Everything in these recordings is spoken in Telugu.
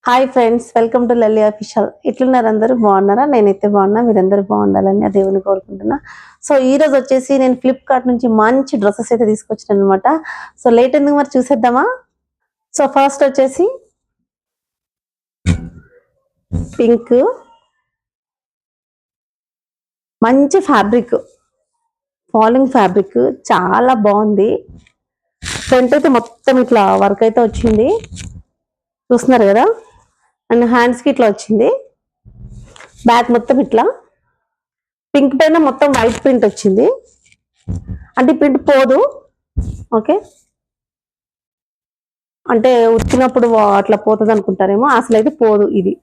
Hi friends, welcome to Lalli official. ఎట్లున్నారు? అందరూ బాగున్నారా? నేనైతే బాగున్నా. మీరందరూ బాగుండాలని ఆ దేవుని కోరుకుంటున్నా. సో ఈ రోజు వచ్చేసి నేను ఫ్లిప్కార్ట్ నుంచి మంచి డ్రెస్సెస్ అయితే తీసుకొచ్చాను అనమాట. సో లేట్ ఎందుకు మరి చూసేద్దామా? సో ఫస్ట్ వచ్చేసి పింక్, మంచి ఫ్యాబ్రిక్, ఫాలింగ్ ఫ్యాబ్రిక్, చాలా బాగుంది. ఫ్రంట్ అయితే మొత్తం ఇట్లా వర్క్ అయితే వచ్చింది, చూస్తున్నారు కదా. అండ్ హ్యాండ్స్కి ఇట్లా వచ్చింది, బ్యాక్ మొత్తం ఇట్లా పింక్ పైన మొత్తం వైట్ ప్రింట్ వచ్చింది. అంటే ప్రింట్ పోదు, ఓకే. అంటే ఉచ్చినప్పుడు అట్లా పోతుంది అనుకుంటారేమో, అసలు అయితే పోదు ఇది.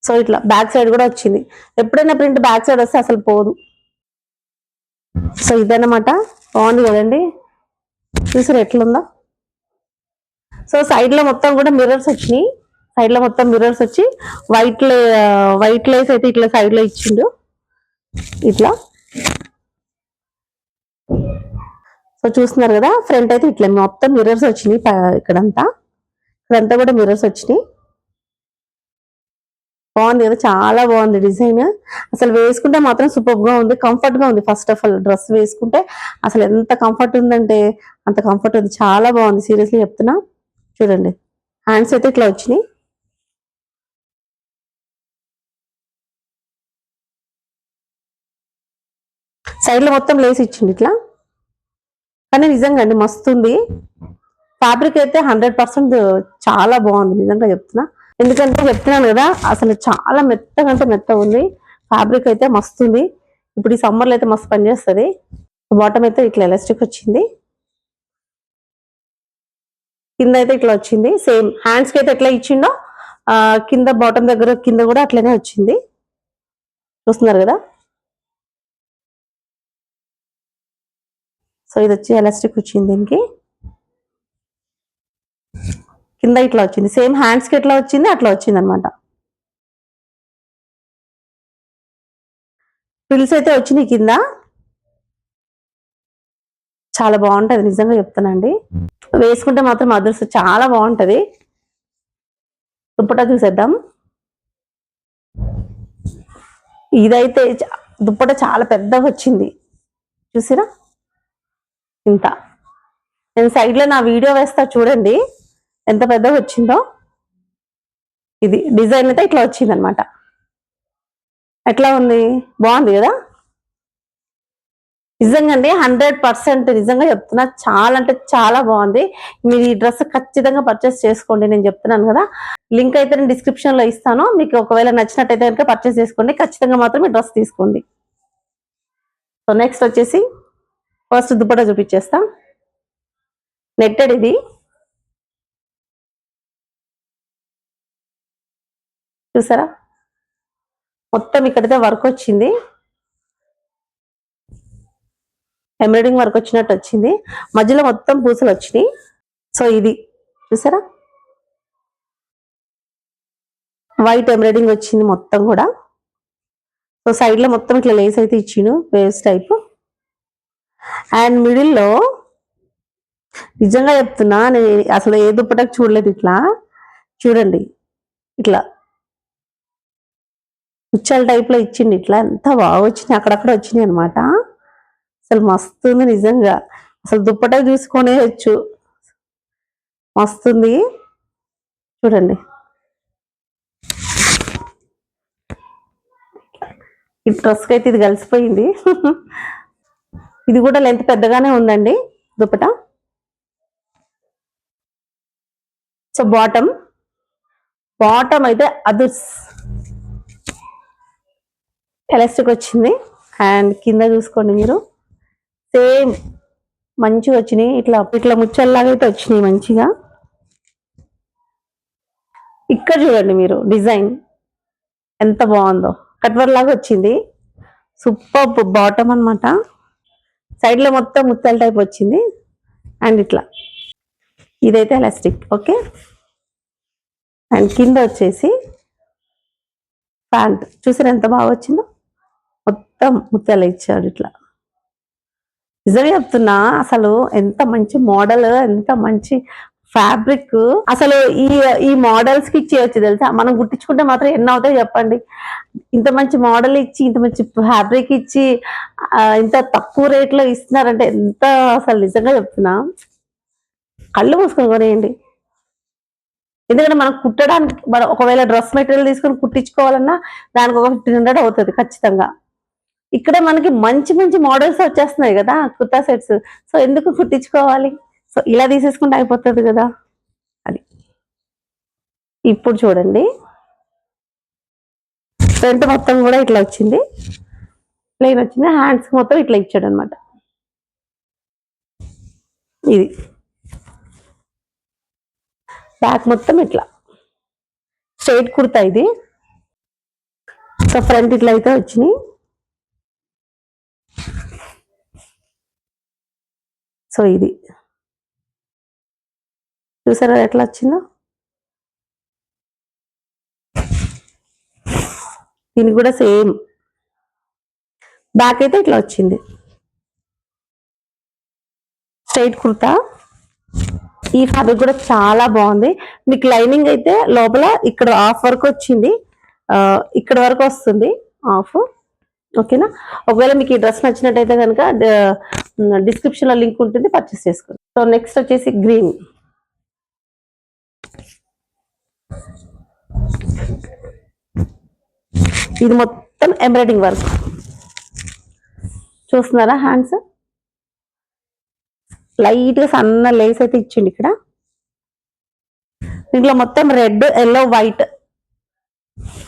సో ఇట్లా బ్యాక్ సైడ్ కూడా వచ్చింది. ఎప్పుడైనా ప్రింట్ బ్యాక్ సైడ్ వస్తే అసలు పోదు. సో ఇదన్నమాట, బాగుంది కదండి. చూసారు ఎట్లుందో. సో సైడ్ లో మొత్తం కూడా మిర్రర్స్ వచ్చినాయి. సైడ్ లో మొత్తం మిర్రర్స్ వచ్చి వైట్ లేస్ అయితే ఇట్లా సైడ్ లో ఇచ్చిండు ఇట్లా. సో చూస్తున్నారు కదా, ఫ్రంట్ అయితే ఇట్లా మొత్తం మిర్రర్స్ వచ్చినాయి. ఇక్కడంతా కూడా మిర్రర్స్ వచ్చినాయి. బాగుంది కదా, చాలా బాగుంది డిజైన్. అసలు వేసుకుంటే మాత్రం సూపర్ గా ఉంది, కంఫర్ట్ గా ఉంది. ఫస్ట్ ఆఫ్ ఆల్ డ్రెస్ వేసుకుంటే అసలు ఎంత కంఫర్ట్ ఉందంటే అంత కంఫర్ట్ ఉంది, చాలా బాగుంది. సీరియస్లీ చెప్తున్నా. చూడండి, హ్యాండ్స్ అయితే ఇట్లా వచ్చినాయి. సైడ్ లో మొత్తం లేస్ ఇచ్చింది ఇట్లా. కానీ నిజంగా అండి మస్తు ఉంది. ఫ్యాబ్రిక్ అయితే 100% చాలా బాగుంది, నిజంగా చెప్తున్నా. ఎందుకంటే చెప్తున్నాను కదా, అసలు చాలా మెత్తగా అంటే మెత్తగా ఉంది. ఫ్యాబ్రిక్ అయితే మస్తు ఉంది. ఇప్పుడు ఈ సమ్మర్లో అయితే మస్తు పనిచేస్తుంది. బాటమ్ అయితే ఇట్లా ఎలాస్టిక్ వచ్చింది, కింద అయితే ఇట్లా వచ్చింది. సేమ్ హ్యాండ్స్కి అయితే ఎట్లా ఇచ్చిండో కింద బాటమ్ దగ్గర కింద కూడా అట్లనే వచ్చింది, చూస్తున్నారు కదా. సో ఇది వచ్చి ఎలాస్టిక్ వచ్చింది, దీనికి కింద ఇట్లా వచ్చింది. సేమ్ హ్యాండ్స్కి ఎట్లా వచ్చింది అట్లా వచ్చింది అనమాట. పిల్స్ అయితే వచ్చినాయి కింద. చాలా బాగుంటది, నిజంగా చెప్తానండి. వేసుకుంటే మాత్రం అదృష్టం, చాలా బాగుంటది. దుప్పటా చూసేద్దాం. ఇదైతే దుప్పట చాలా పెద్దగా వచ్చింది, చూసిరా ఇంత. నేను సైడ్ లో నా వీడియో వేస్తా చూడండి ఎంత పెద్దగా వచ్చిందో. ఇది డిజైన్ అయితే ఇట్లా వచ్చింది అనమాట. ఎట్లా ఉంది? బాగుంది కదా. నిజంగా అండి 100% నిజంగా చెప్తున్నా, చాలా అంటే చాలా బాగుంది. మీరు ఈ డ్రెస్ ఖచ్చితంగా పర్చేస్ చేసుకోండి, నేను చెప్తున్నాను కదా. లింక్ అయితే నేను డిస్క్రిప్షన్ లో ఇస్తాను. మీకు ఒకవేళ నచ్చినట్టయితే కనుక పర్చేస్ చేసుకోండి, ఖచ్చితంగా మాత్రం ఈ డ్రెస్ తీసుకోండి. సో నెక్స్ట్ వచ్చేసి ఫస్ట్ దుప్పటా చూపించేస్తా. నెట్టెడ్ ఇది, చూసారా. మొత్తం ఇక్కడైతే వర్క్ వచ్చింది, ఎంబ్రాయిడింగ్ వర్క్ వచ్చినట్టు వచ్చింది. మధ్యలో మొత్తం పూసలు వచ్చినాయి. సో ఇది చూసారా, వైట్ ఎంబ్రాయిడింగ్ వచ్చింది మొత్తం కూడా. సో సైడ్ లో మొత్తం ఇట్లా లేస్ అయితే ఇచ్చిండు, వేవ్స్ టైప్. అండ్ మిడిల్ లో నిజంగా చెప్తున్నా, నేను అసలు ఏ దుప్పటకు చూడలేదు ఇట్లా. చూడండి ఇట్లా ఉచ్చాల టైప్ లో ఇచ్చిండు ఇట్లా. ఎంత బాగా వచ్చినాయి, అక్కడక్కడ వచ్చినాయి అనమాట. అసలు మస్తుంది నిజంగా. అసలు దుప్పట చూసుకొనేయచ్చు, మస్తుంది. చూడండి, ఈ డ్రెస్కి అయితే ఇది కలిసిపోయింది. ఇది కూడా లెంత్ పెద్దగానే ఉందండి దుప్పట. సో బాటమ్ అయితే అదుర్స్ ఎలాస్టిక్ వచ్చింది. అండ్ కింద చూసుకోండి మీరు, సేమ్ మంచిగా వచ్చినాయి. ఇట్లా ఇట్లా ముచ్చల్లాగా అయితే వచ్చినాయి మంచిగా. ఇక్కడ చూడండి మీరు, డిజైన్ ఎంత బాగుందో, కట్వర్ లాగా వచ్చింది. సూపర్ బాటమ్ అనమాట. సైడ్ లో మొత్తం ముత్తల టైప్ వచ్చింది. అండ్ ఇట్లా ఇదైతే ఎలాస్టిక్, ఓకే. అండ్ కింద వచ్చేసి ప్యాంట్ చూసారు ఎంత బాగా వచ్చిందో, మొత్తం ముత్యాలు ఇచ్చాడు ఇట్లా. నిజంగా చెప్తున్నా, అసలు ఎంత మంచి మోడల్, ఎంత మంచి ఫ్యాబ్రిక్ అసలు ఈ ఈ మోడల్స్ కి ఇచ్చేయచ్చు తెలుసా, మనం గుట్టించుకుంటే మాత్రం ఎన్ని అవుతాయి చెప్పండి. ఇంత మంచి మోడల్ ఇచ్చి, ఇంత మంచి ఫ్యాబ్రిక్ ఇచ్చి, ఇంత తక్కువ రేట్ లో ఇస్తున్నారంటే ఎంత, అసలు నిజంగా చెప్తున్నా కళ్ళు మూసుకొని కొనేయండి. ఎందుకంటే మనం కుట్టడానికి, మనం ఒకవేళ డ్రెస్ మెటీరియల్ తీసుకొని కుట్టించుకోవాలన్నా దానికి ఒక 1500 అవుతుంది ఖచ్చితంగా. ఇక్కడ మనకి మంచి మంచి మోడల్స్ వచ్చేస్తున్నాయి కదా కుర్తా సెట్స్. సో ఎందుకు కుట్టించుకోవాలి, సో ఇలా తీసేసుకుంటే అయిపోతుంది కదా. అది ఇప్పుడు చూడండి, ఫ్రంట్ మొత్తం కూడా ఇట్లా వచ్చింది, ప్లెయిన్ వచ్చింది, హ్యాండ్స్ మొత్తం ఇట్లా ఇచ్చాడు అనమాట. ఇది బ్యాక్ మొత్తం ఇట్లా స్ట్రైట్ కుర్తా ఇది. సో ఫ్రంట్ ఇట్లా అయితే వచ్చినాయి. సో ఇది చూసారా ఎట్లా వచ్చిందో. దీనికి కూడా సేమ్ బ్యాక్ అయితే ఇట్లా వచ్చింది, స్ట్రైట్ కుర్తా. ఈ ఫ్యాబ్రిక్ కూడా చాలా బాగుంది. మీకు లైనింగ్ అయితే లోపల ఇక్కడ హాఫ్ వరకు వచ్చింది, ఇక్కడ వరకు వస్తుంది హాఫ్. ఓకేనా, ఒకవేళ మీకు ఈ డ్రెస్ నచ్చినట్టయితే కనుక డిస్క్రిప్షన్ లో లింక్ ఉంటుంది, పర్చేస్ చేసుకోండి. సో నెక్స్ట్ వచ్చేసి గ్రీన్. ఇది మొత్తం ఎంబ్రాయిడింగ్ వర్క్ చూస్తున్నారా, హ్యాండ్స్ లైట్ గా సన్న లేస్ అయితే ఇచ్చిండి ఇక్కడ. దీంట్లో మొత్తం రెడ్, ఎల్లో, వైట్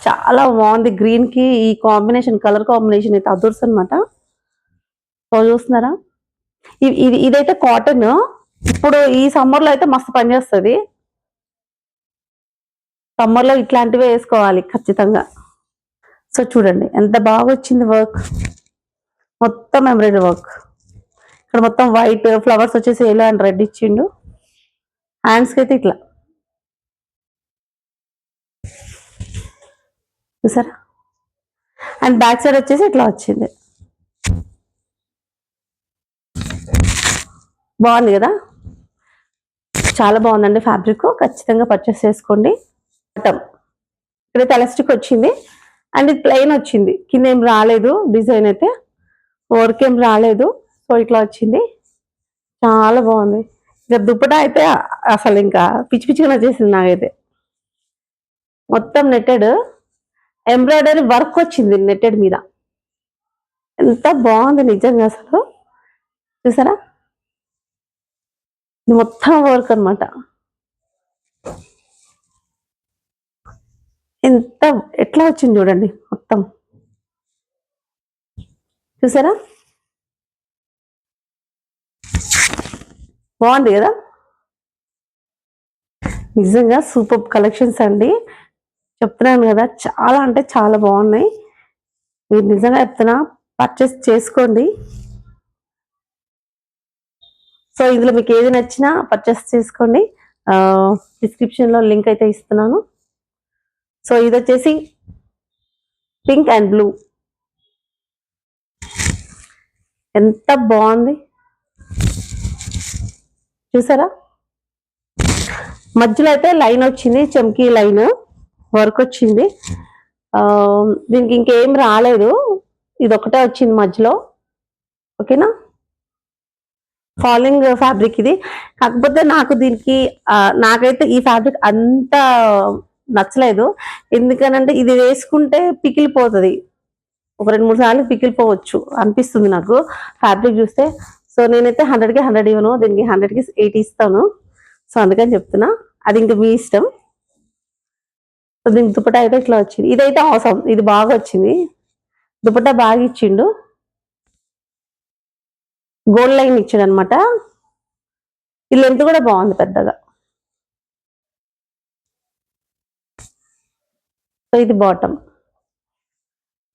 చాలా బాగుంది. గ్రీన్ కి ఈ కాంబినేషన్, కలర్ కాంబినేషన్ అయితే అదుర్స్ అనమాట. సో చూస్తున్నారా, ఇదైతే కాటన్. ఇప్పుడు ఈ సమ్మర్ లో అయితే మస్తు పనిచేస్తుంది. సమ్మర్ లో ఇట్లాంటివే వేసుకోవాలి ఖచ్చితంగా. సో చూడండి ఎంత బాగా వచ్చింది వర్క్, మొత్తం ఎంబ్రాయిడరీ వర్క్. ఇక్కడ మొత్తం వైట్ ఫ్లవర్స్ వచ్చేసి ఎల్లో అండ్ రెడ్ ఇచ్చిండు. హ్యాండ్స్ కి అయితే ఇట్లా చూసారా, అండ్ బ్యాక్ సైడ్ వచ్చేసి ఇట్లా వచ్చింది. బాగుంది కదా, చాలా బాగుందండి ఫ్యాబ్రిక్. ఖచ్చితంగా పర్చేస్ చేసుకోండి. ఇక్కడైతే ఎలాస్టిక్ వచ్చింది అండ్ ఇది ప్లెయిన్ వచ్చింది, కింద ఏం రాలేదు డిజైన్ అయితే, వర్క్ ఏం రాలేదు. సో ఇట్లా వచ్చింది, చాలా బాగుంది. ఇక దుప్పటా అయితే అసలు ఇంకా పిచ్చి పిచ్చిగా నచ్చేసింది నాకైతే. మొత్తం నెట్టెడ్ ఎంబ్రాయిడరీ వర్క్ వచ్చింది నెట్టెడ్ మీద, ఎంత బాగుంది నిజంగా అసలు. చూసారా, ఇది మొత్తం వర్క్ అనమాట. ఎంత ఎట్లా వచ్చింది చూడండి మొత్తం, చూసారా బాగుంది కదా. నిజంగా సూపర్ కలెక్షన్స్ అండి, చెప్తున్నాను కదా, చాలా అంటే చాలా బాగున్నాయి. మీరు నిజంగా చెప్తున్నా, పర్చేస్ చేసుకోండి. సో ఇందులో మీకు ఏది నచ్చినా పర్చేస్ చేసుకోండి. డిస్క్రిప్షన్ లో లింక్ అయితే ఇస్తున్నాను. సో ఇది వచ్చేసి పింక్ అండ్ బ్లూ, ఎంత బాగుంది చూసారా. మధ్యలో అయితే లైన్ వచ్చింది, చమ్కీ లైన్ వర్క్ వచ్చింది. దీనికి ఇంకేం రాలేదు, ఇది ఒకటే వచ్చింది మధ్యలో. ఓకేనా, ఫాలింగ్ ఫ్యాబ్రిక్ ఇది. కాకపోతే నాకు దీనికి నాకైతే ఈ ఫ్యాబ్రిక్ అంత నచ్చలేదు. ఎందుకనంటే ఇది వేసుకుంటే పికిలిపోతుంది, ఒక 2-3 సార్లు పికిలిపోవచ్చు అనిపిస్తుంది నాకు ఫ్యాబ్రిక్ చూస్తే. సో నేనైతే 100కి 100 ఇవ్వను, దీనికి 100కి 80 ఇస్తాను. సో అందుకని చెప్తున్నా, అది ఇంకా మీ ఇష్టం. సో దీనికి దుపట్టా అయితే ఇట్లా వచ్చింది, ఇదైతే అవసరం, ఇది బాగా వచ్చింది. దుపట్టా బాగా ఇచ్చిండు, గోల్డ్ లైన్ ఇచ్చాడు అనమాట. ఈ లెంత్ కూడా బాగుంది పెద్దగా. సో ఇది బాటమ్,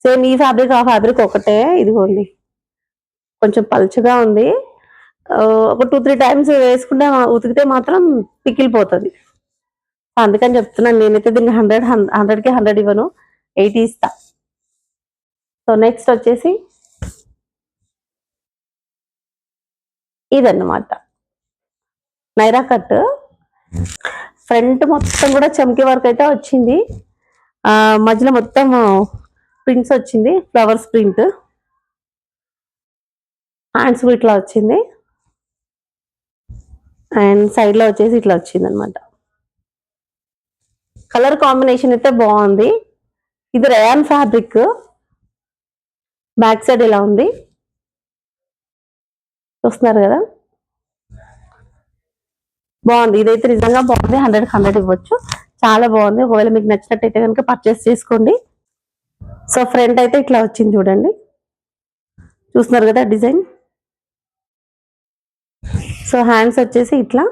సేమ్ ఈ ఫ్యాబ్రిక్ ఆ ఫ్యాబ్రిక్ ఒకటే. ఇదిగోండి కొంచెం పలుచగా ఉంది, ఒక 2-3 టైమ్స్ వేసుకుంటే ఉతికితే మాత్రం పికిలిపోతుంది. అందుకని చెప్తున్నాను, నేనైతే దీనికి 100కి 100 ఇవ్వను, 80 ఇస్తా. సో నెక్స్ట్ వచ్చేసి ఇదన్నమాట నైరా కట్. ఫ్రంట్ మొత్తం కూడా చమ్కీ వర్క్ అయితే వచ్చింది. మధ్యలో మొత్తం ప్రింట్స్ వచ్చింది, ఫ్లవర్స్ ప్రింట్. హ్యాండ్స్ ఇట్లా వచ్చింది అండ్ సైడ్ లో వచ్చేసి ఇట్లా వచ్చింది అనమాట. కలర్ కాంబినేషన్ అయితే బాగుంది. ఇది రయాన్ ఫ్యాబ్రిక్. బ్యాక్ సైడ్ ఇలా ఉంది, చూస్తున్నారు కదా, బాగుంది. ఇదైతే నిజంగా బాగుంది, 100 ఇవ్వచ్చు. చాలా బాగుంది. ఒకవేళ మీకు నచ్చినట్టయితే కనుక పర్చేస్ చేసుకోండి. సో ఫ్రంట్ అయితే ఇట్లా వచ్చింది చూడండి, చూస్తున్నారు కదా డిజైన్. సో హ్యాండ్స్ వచ్చేసి ఇట్లా,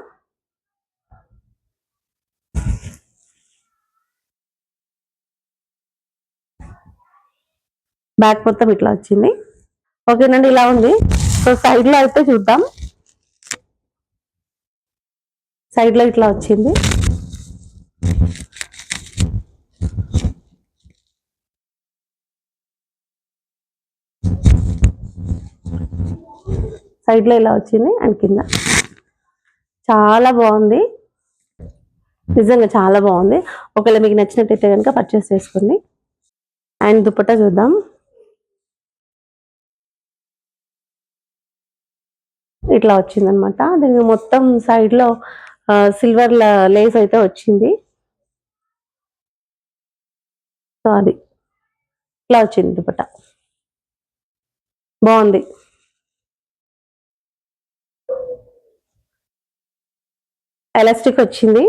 బ్యాక్ మొత్తం ఇట్లా వచ్చింది. ఓకేనండి, ఇలా ఉంది. సో సైడ్ లో అయితే చూద్దాం. సైడ్ లో ఇట్లా వచ్చింది. సైడ్ లో ఇలా వచ్చింది అండ్ కింద చాలా బాగుంది, నిజంగా చాలా బాగుంది. ఒకవేళ మీకు నచ్చినట్టయితే కనుక పర్చేస్ చేసుకోండి. అండ్ దుపట్టా చూద్దాం. ఇట్లా వచ్చిందనమాట. దీనికి మొత్తం సైడ్ లో సిల్వర్ లేస్ అయితే వచ్చింది. సో అది ఇట్లా వచ్చింది దుపట్టా, బాగుంది. ఎలాస్టిక్ వచ్చింది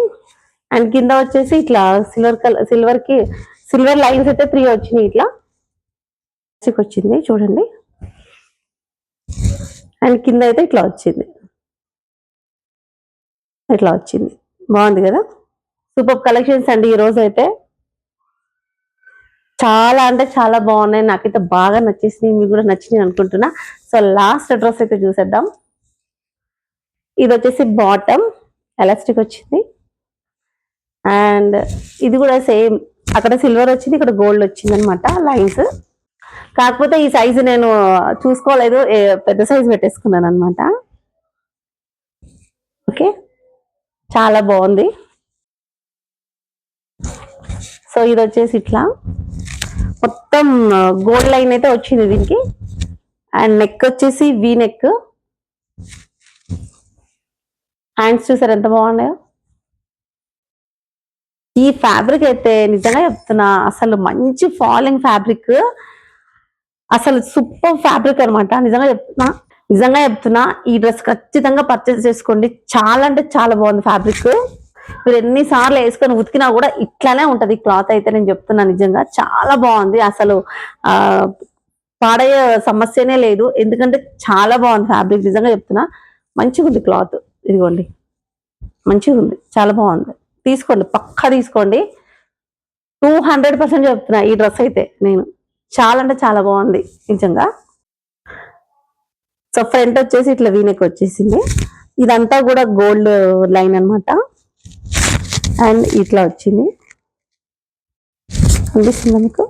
అండ్ కింద వచ్చేసి ఇట్లా సిల్వర్ లైన్స్ అయితే 3 వచ్చినాయి. ఇట్లా ఎలాస్టిక్ వచ్చింది చూడండి. అండ్ కింద అయితే ఇట్లా వచ్చింది, ఇట్లా వచ్చింది. బాగుంది కదా, సూపర్ కలెక్షన్స్ అండి ఈ రోజు అయితే. చాలా అంటే చాలా బాగున్నాయి, నాకైతే బాగా నచ్చేసింది, మీకు కూడా నచ్చింది అనుకుంటున్నా. సో లాస్ట్ డ్రెస్ అయితే చూసేద్దాం. ఇది వచ్చేసి బాటమ్ ఎలాస్టిక్ వచ్చింది అండ్ ఇది కూడా సేమ్, అక్కడ సిల్వర్ వచ్చింది, ఇక్కడ గోల్డ్ వచ్చింది అనమాట లైన్స్. కాకపోతే ఈ సైజు నేను చూసుకోలేదు, పెద్ద సైజు పెట్టేసుకున్నాను అనమాట. ఓకే, చాలా బాగుంది. సో ఇది వచ్చేసి ఇట్లా మొత్తం గోల్డ్ లైన్ అయితే వచ్చింది దీనికి. అండ్ నెక్ వచ్చేసి వి నెక్. హ్యాండ్స్ చూసారు ఎంత బాగున్నాయో. ఈ ఫ్యాబ్రిక్ అయితే నిజంగా చెప్తున్నా, అసలు మంచి ఫాలింగ్ ఫ్యాబ్రిక్, అసలు సూపర్ ఫ్యాబ్రిక్ అనమాట. నిజంగా చెప్తున్నా ఈ డ్రెస్ ఖచ్చితంగా పర్చేస్ చేసుకోండి. చాలా అంటే చాలా బాగుంది ఫ్యాబ్రిక్. మీరు ఎన్నిసార్లు వేసుకొని ఉతికినా కూడా ఇట్లానే ఉంటది క్లాత్ అయితే, నేను చెప్తున్నా నిజంగా చాలా బాగుంది. అసలు ఆ పాడయ్యే సమస్యనే లేదు, ఎందుకంటే చాలా బాగుంది ఫ్యాబ్రిక్. నిజంగా చెప్తున్నా మంచిగా ఉంది క్లాత్. ఇదిగోండి, మంచిగా ఉంది, చాలా బాగుంది. తీసుకోండి, పక్కా తీసుకోండి. 200% చెప్తున్నా ఈ డ్రెస్ అయితే నేను. చాలా అంటే చాలా బాగుంది నిజంగా. సో ఫ్రంట్ వచ్చేసి ఇట్లా వీనెక్ వచ్చేసింది. ఇదంతా కూడా గోల్డ్ లైన్ అనమాట. అండ్ ఇట్లా వచ్చింది, కనిపిస్తుందా మీకు?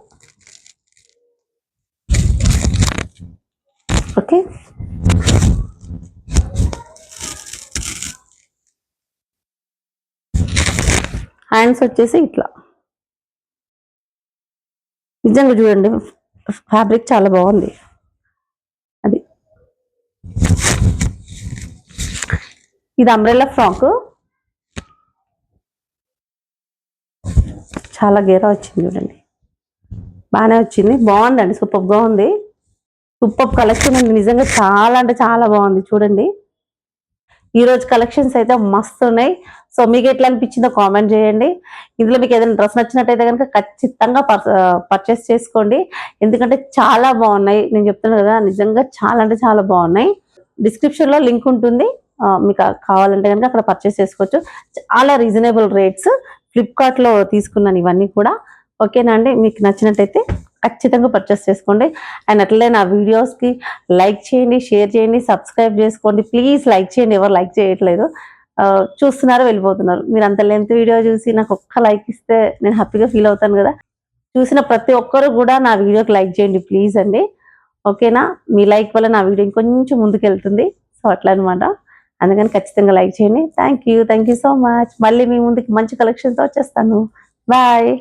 ఓకే, హ్యాండ్స్ వచ్చేసి ఇట్లా. నిజంగా చూడండి ఫ్యాబ్రిక్ చాలా బాగుంది. అది ఇది అంబ్రెల్లా ఫ్రాక్, చాలా గేరా వచ్చింది చూడండి, బాగానే వచ్చింది, బాగుందండి, సూపర్గా ఉంది. సూపర్ కలెక్షన్ అండి, నిజంగా చాలా అంటే చాలా బాగుంది. చూడండి ఈ రోజు కలెక్షన్స్ అయితే మస్తు ఉన్నాయి. సో మీకు ఎట్లా అనిపించిందో కామెంట్ చేయండి. ఇందులో మీకు ఏదైనా డ్రెస్ నచ్చినట్టయితే కనుక ఖచ్చితంగా పర్చేస్ చేసుకోండి, ఎందుకంటే చాలా బాగున్నాయి. నేను చెప్తున్నాను కదా, నిజంగా చాలా అంటే చాలా బాగున్నాయి. డిస్క్రిప్షన్ లో లింక్ ఉంటుంది, మీకు కావాలంటే కనుక అక్కడ పర్చేస్ చేసుకోవచ్చు. చాలా రీజనబుల్ రేట్స్. ఫ్లిప్కార్ట్ లో తీసుకున్నాను ఇవన్నీ కూడా. ఓకేనా అండి, మీకు నచ్చినట్టయితే ఖచ్చితంగా పర్చేస్ చేసుకోండి. అండ్ అట్లనే నా వీడియోస్కి లైక్ చేయండి, షేర్ చేయండి, సబ్స్క్రైబ్ చేసుకోండి. ప్లీజ్ లైక్ చేయండి, ఎవరు లైక్ చేయట్లేదు, చూస్తున్నారు వెళ్ళిపోతున్నారు. మీరు అంత లెంత్ వీడియో చూసి నాకు ఒక్క లైక్ ఇస్తే నేను హ్యాపీగా ఫీల్ అవుతాను కదా. చూసిన ప్రతి ఒక్కరు కూడా నా వీడియోకి లైక్ చేయండి ప్లీజ్ అండి. ఓకేనా, మీ లైక్ వల్ల నా వీడియో ఇంకొంచెం ముందుకు వెళ్తుంది. సో అట్లా అనమాట. అందుకని ఖచ్చితంగా లైక్ చేయండి. Thank you so much. మళ్ళీ మీ ముందుకి మంచి కలెక్షన్తో వచ్చేస్తాను. బాయ్.